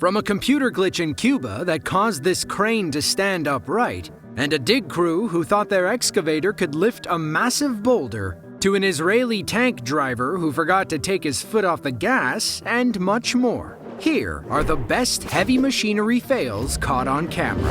From a computer glitch in Cuba that caused this crane to stand upright, and a dig crew who thought their excavator could lift a massive boulder, to an Israeli tank driver who forgot to take his foot off the gas, and much more. Here are the best heavy machinery fails caught on camera.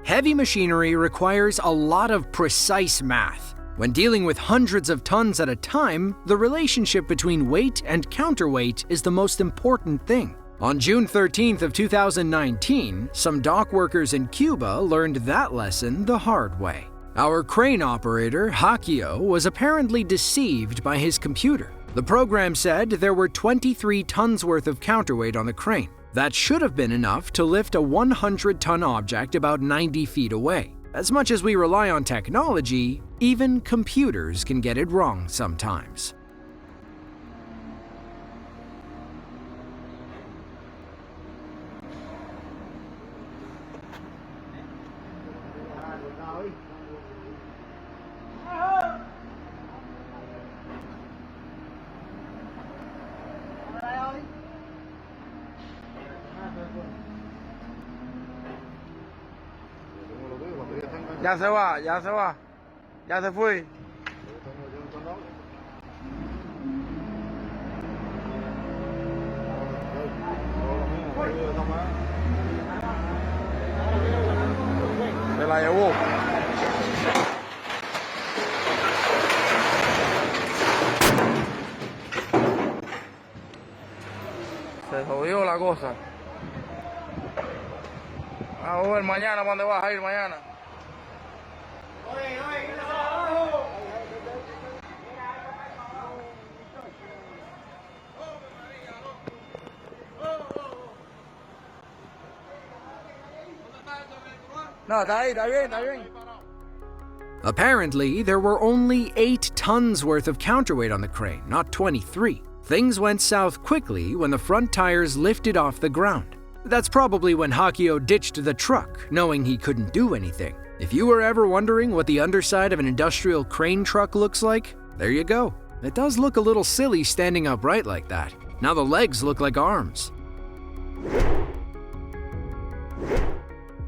Heavy machinery requires a lot of precise math. When dealing with hundreds of tons at a time, the relationship between weight and counterweight is the most important thing. On June 13th of 2019, some dock workers in Cuba learned that lesson the hard way. Our crane operator, Hakio, was apparently deceived by his computer. The program said there were 23 tons worth of counterweight on the crane. That should have been enough to lift a 100-ton object about 90 feet away. As much as we rely on technology, even computers can get it wrong sometimes. Ya se va, ya se va. Ya se fue. Se la llevó. Se jodió la cosa. Vamos a ver mañana para dónde vas a ir mañana. No, está ahí, está bien, está bien. Apparently, there were only 8 tons worth of counterweight on the crane, not 23. Things went south quickly when the front tires lifted off the ground. That's probably when Hakio ditched the truck, knowing he couldn't do anything. If you were ever wondering what the underside of an industrial crane truck looks like, there you go. It does look a little silly standing upright like that. Now the legs look like arms.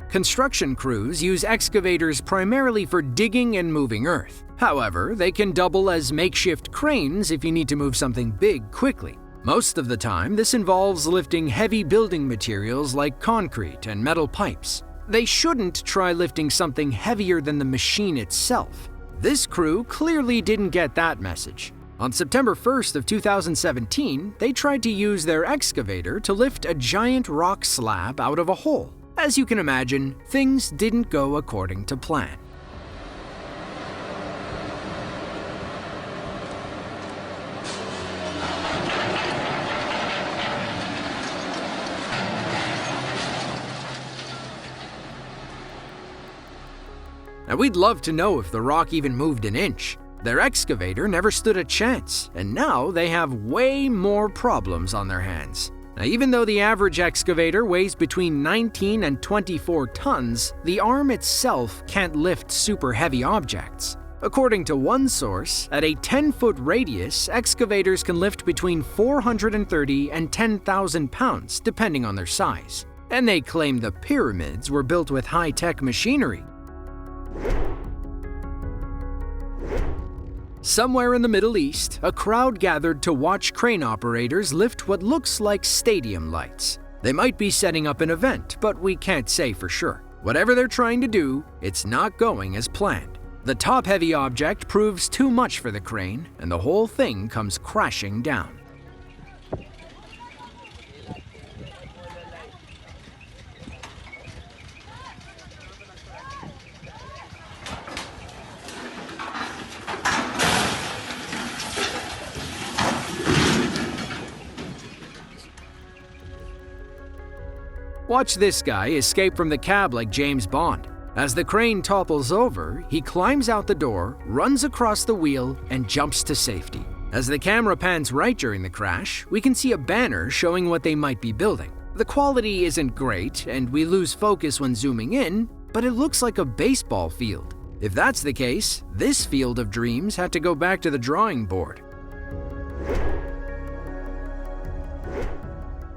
Construction crews use excavators primarily for digging and moving earth. However, they can double as makeshift cranes if you need to move something big quickly. Most of the time, this involves lifting heavy building materials like concrete and metal pipes. They shouldn't try lifting something heavier than the machine itself. This crew clearly didn't get that message. On September 1st of 2017, they tried to use their excavator to lift a giant rock slab out of a hole. As you can imagine, things didn't go according to plan. Now, we'd love to know if the rock even moved an inch. Their excavator never stood a chance, and now they have way more problems on their hands. Now, even though the average excavator weighs between 19 and 24 tons, the arm itself can't lift super heavy objects. According to one source, at a 10-foot radius, excavators can lift between 430 and 10,000 pounds, depending on their size. And they claim the pyramids were built with high-tech machinery. Somewhere in the Middle East, a crowd gathered to watch crane operators lift what looks like stadium lights. They might be setting up an event, but we can't say for sure. Whatever they're trying to do, it's not going as planned. The top-heavy object proves too much for the crane, and the whole thing comes crashing down. Watch this guy escape from the cab like James Bond. As the crane topples over, he climbs out the door, runs across the wheel, and jumps to safety. As the camera pans right during the crash, we can see a banner showing what they might be building. The quality isn't great, and we lose focus when zooming in, but it looks like a baseball field. If that's the case, this field of dreams had to go back to the drawing board.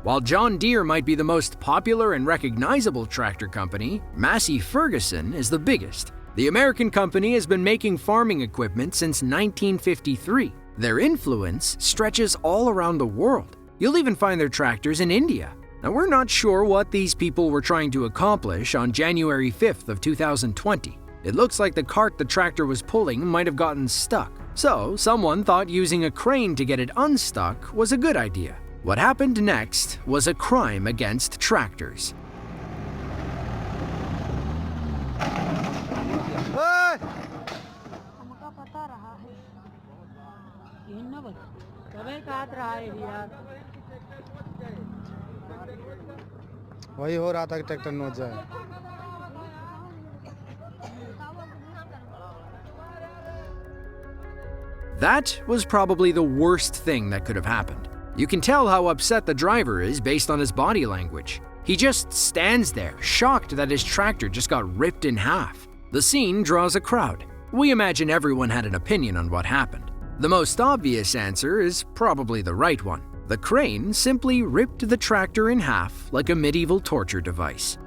While John Deere might be the most popular and recognizable tractor company, Massey Ferguson is the biggest. The American company has been making farming equipment since 1953. Their influence stretches all around the world. You'll even find their tractors in India. Now, we're not sure what these people were trying to accomplish on January 5th of 2020. It looks like the cart the tractor was pulling might have gotten stuck. So, someone thought using a crane to get it unstuck was a good idea. What happened next was a crime against tractors. वही हो रहा था कि tractor नोच जाए। That was probably the worst thing that could have happened. You can tell how upset the driver is based on his body language. He just stands there, shocked that his tractor just got ripped in half. The scene draws a crowd. We imagine everyone had an opinion on what happened. The most obvious answer is probably the right one. The crane simply ripped the tractor in half like a medieval torture device.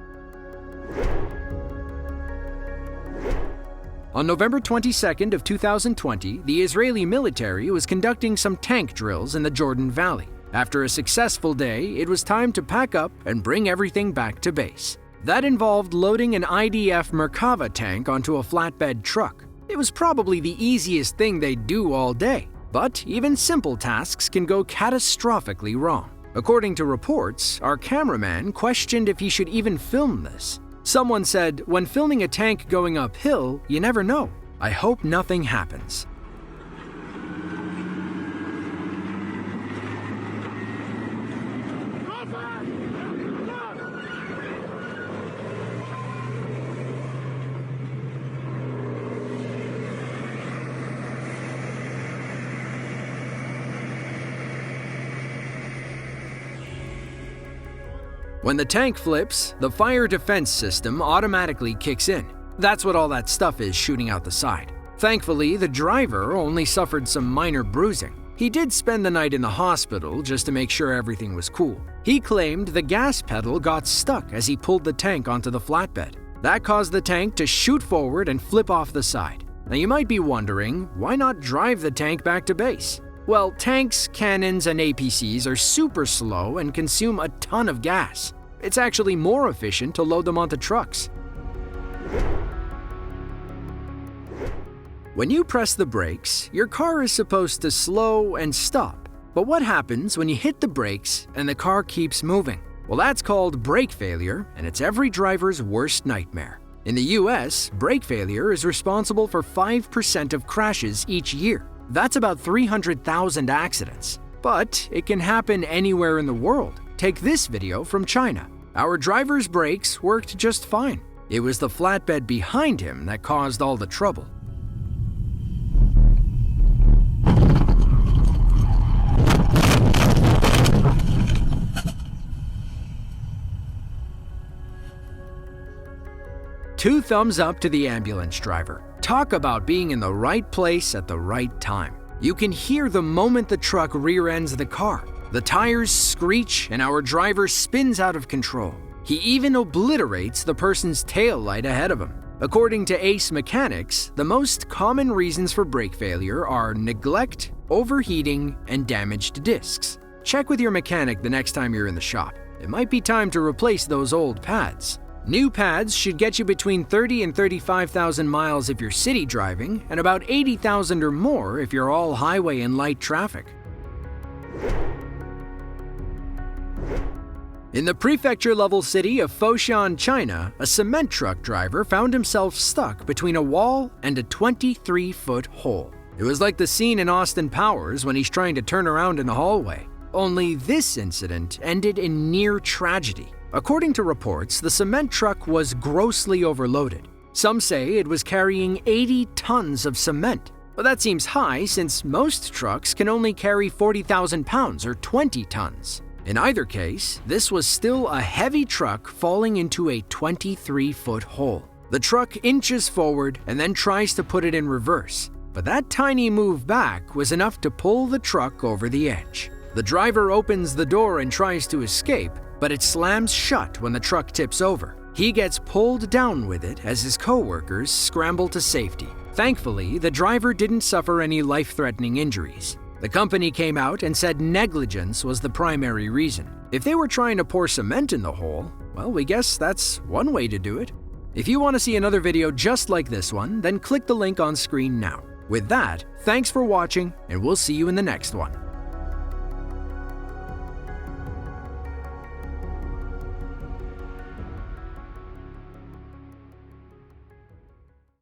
On November 22nd of 2020, the Israeli military was conducting some tank drills in the Jordan Valley. After a successful day, it was time to pack up and bring everything back to base. That involved loading an IDF Merkava tank onto a flatbed truck. It was probably the easiest thing they'd do all day, but even simple tasks can go catastrophically wrong. According to reports, our cameraman questioned if he should even film this. Someone said, when filming a tank going uphill, you never know. I hope nothing happens. When the tank flips, the fire defense system automatically kicks in. That's what all that stuff is shooting out the side. Thankfully, the driver only suffered some minor bruising. He did spend the night in the hospital just to make sure everything was cool. He claimed the gas pedal got stuck as he pulled the tank onto the flatbed. That caused the tank to shoot forward and flip off the side. Now you might be wondering, why not drive the tank back to base? Well, tanks, cannons, and APCs are super slow and consume a ton of gas. It's actually more efficient to load them onto trucks. When you press the brakes, your car is supposed to slow and stop. But what happens when you hit the brakes and the car keeps moving? Well, that's called brake failure, and it's every driver's worst nightmare. In the US, brake failure is responsible for 5% of crashes each year. That's about 300,000 accidents. But it can happen anywhere in the world. Take this video from China. Our driver's brakes worked just fine. It was the flatbed behind him that caused all the trouble. Two thumbs up to the ambulance driver. Talk about being in the right place at the right time. You can hear the moment the truck rear-ends the car. The tires screech and our driver spins out of control. He even obliterates the person's tail light ahead of him. According to Ace Mechanics, the most common reasons for brake failure are neglect, overheating, and damaged discs. Check with your mechanic the next time you're in the shop. It might be time to replace those old pads. New pads should get you between 30 and 35,000 miles if you're city driving, and about 80,000 or more if you're all highway and light traffic. In the prefecture-level city of Foshan, China, a cement truck driver found himself stuck between a wall and a 23-foot hole. It was like the scene in Austin Powers when he's trying to turn around in the hallway. Only this incident ended in near tragedy. According to reports, the cement truck was grossly overloaded. Some say it was carrying 80 tons of cement. But that seems high since most trucks can only carry 40,000 pounds or 20 tons. In either case, this was still a heavy truck falling into a 23-foot hole. The truck inches forward and then tries to put it in reverse, but that tiny move back was enough to pull the truck over the edge. The driver opens the door and tries to escape, but it slams shut when the truck tips over. He gets pulled down with it as his co-workers scramble to safety. Thankfully, the driver didn't suffer any life-threatening injuries. The company came out and said negligence was the primary reason. If they were trying to pour cement in the hole, well, we guess that's one way to do it. If you want to see another video just like this one, then click the link on screen now. With that, thanks for watching, and we'll see you in the next one.